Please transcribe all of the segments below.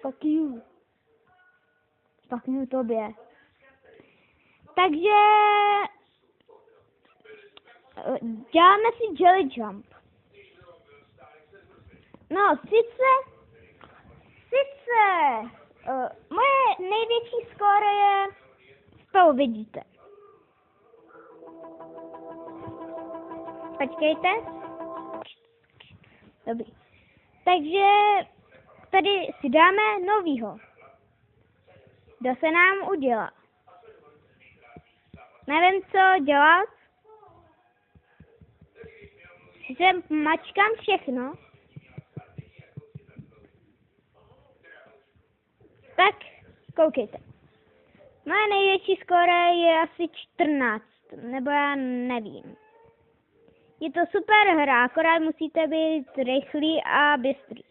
Fuck you. Fuck you tobě. Takže děláme si jelly jump. No, sice moje největší skóre je, to uvidíte. Počkejte. Dobrý. Takže tady si dáme novýho. Kdo se nám udělá? Nevím, co dělat. Sice mačkám všechno. Tak, koukejte. Moje největší skóre je asi 14, nebo já nevím. Je to super hra, akorát musíte být rychlí a bystrý.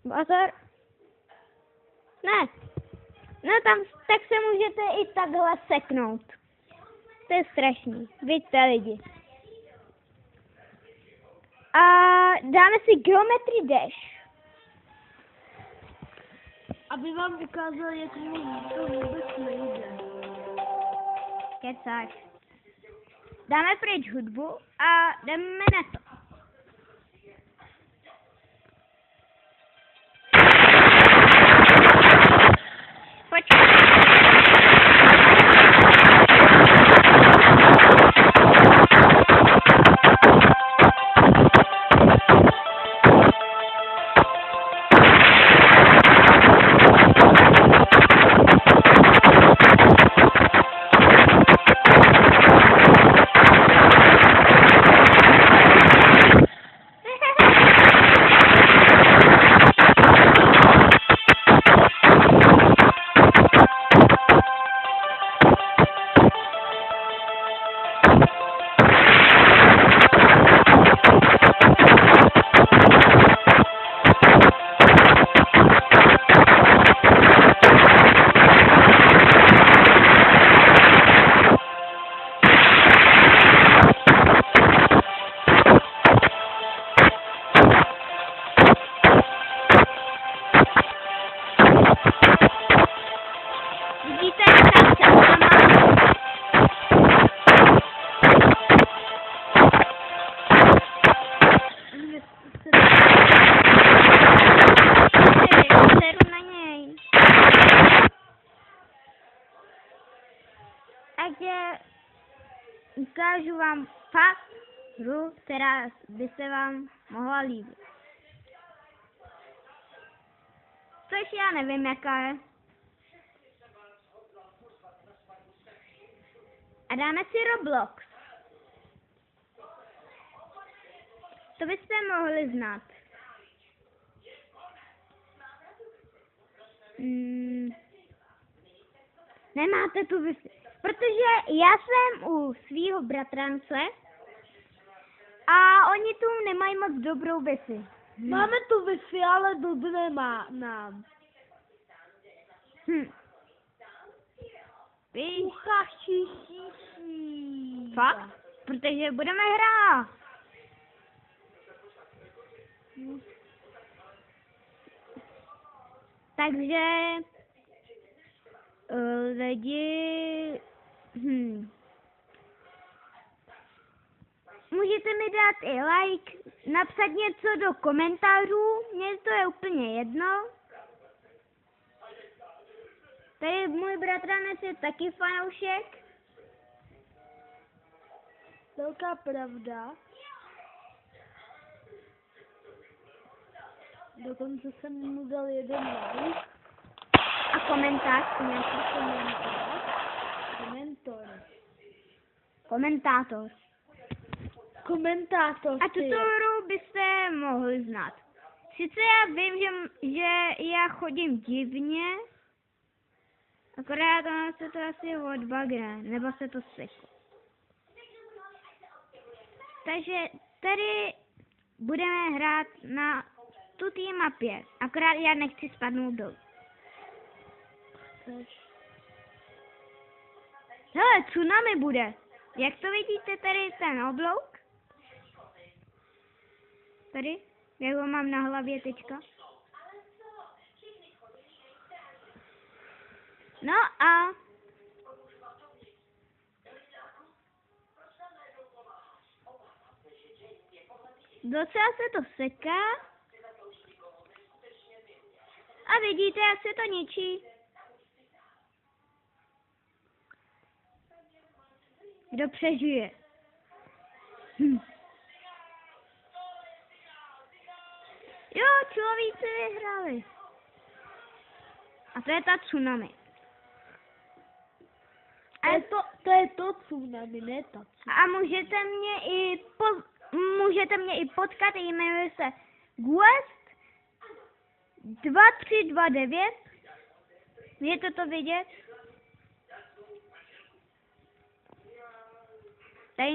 Pozor. Ne. No tam, tak se můžete i takhle seknout. To je strašný. Vidíte lidi. A dáme si geometry dash. Aby vám ukázal, jak mu to vůbec nejde. Kecáš. Dáme pryč hudbu a jdeme na to. Vidíte, jak tam seru na něj. Takže ukážu vám fakt hru, která by se vám mohla líbit. Což já nevím, jaká je. A dáme si Roblox. To byste mohli znát. Nemáte tu Wi-Fi. Protože já jsem u svýho bratrance a oni tu nemají moc dobrou Wi-Fi. Máme tu Wi-Fi, ale blbne má nám. Fakt? Protože budeme hrát. Takže lidi, můžete mi dát i like, napsat něco do komentářů, mně to je úplně jedno. Tady můj bratranec je taky fanoušek. Velká pravda. Dokonce jsem mu dal jeden like. A komentář. Komentátor. A tuto hru byste mohli znát. Sice já vím, že já chodím divně, akorát ono se to asi odbagne, nebo se to seklo. Takže tady budeme hrát na tutý mapě, akorát já nechci spadnout dolů. Hele, tsunami bude. Jak to vidíte tady ten oblouk? Tady? Jak ho mám na hlavě teďka. No a docela se to seká. A vidíte, jak se to ničí. Kdo přežije? Jo, človíci vyhráli. A to je ta tsunami. To je to tsunami, ne ta tsunami. A můžete mě i potkat, jmenuje se Guest 2329. Je to vidět? Tady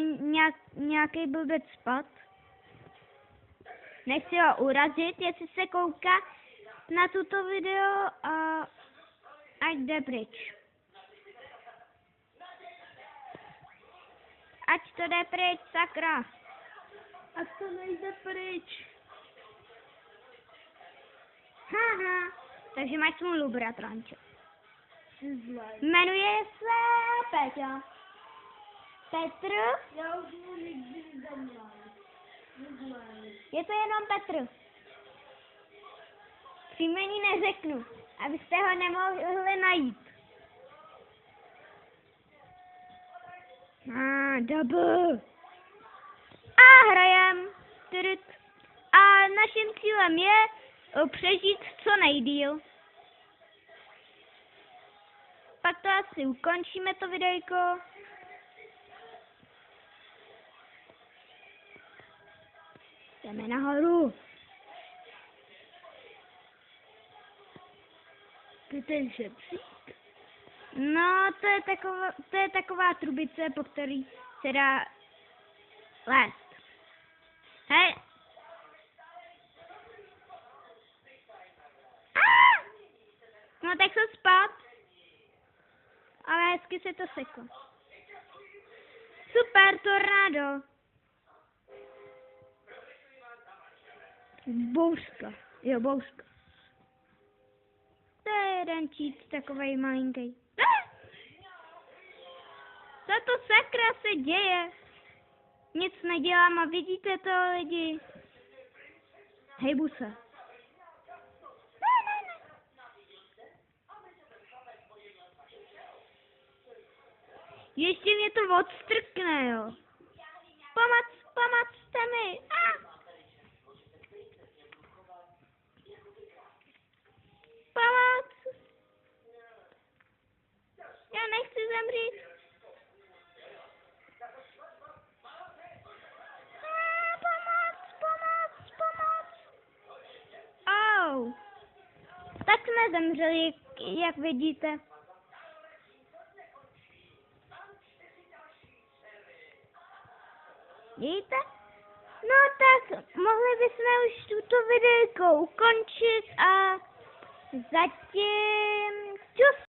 nějaký blbec spad. Nechci ho urazit, jestli se kouká na tuto video a ať jde pryč. Ať to jde pryč, sakra. A to nejde pryč. Haha, takže máš smůlu, bratranče. Jsi zlej. Jmenuje se Peťa. Petr? Já už mu nikdy neměl. Je to jenom Petr. Příjmení neřeknu, abyste ho nemohli najít. Double. A hrajem. A naším cílem je přežít co nejdýl. Pak to asi ukončíme to videjko. Jdeme nahoru. To je ten žebřík. No, to je taková trubice, po který se dá lézt. Hej. No tak se spát. Ale hezky se to seklo. Super, tornádo. Bouřka. Jo, bouřka. To je jeden čít takovej malinký. Co to sakra se děje? Nic nedělám a vidíte to, lidi. Hejbu se. Ne. Ještě mě to odstrkne, jo. Pomocte mi. Pomoc. Já nechci zemřít. Pomoc. Oh. Tak jsme zemřeli, jak vidíte. Vidíte? No tak, mohli bychom už tuto videjko ukončit a zatím čus.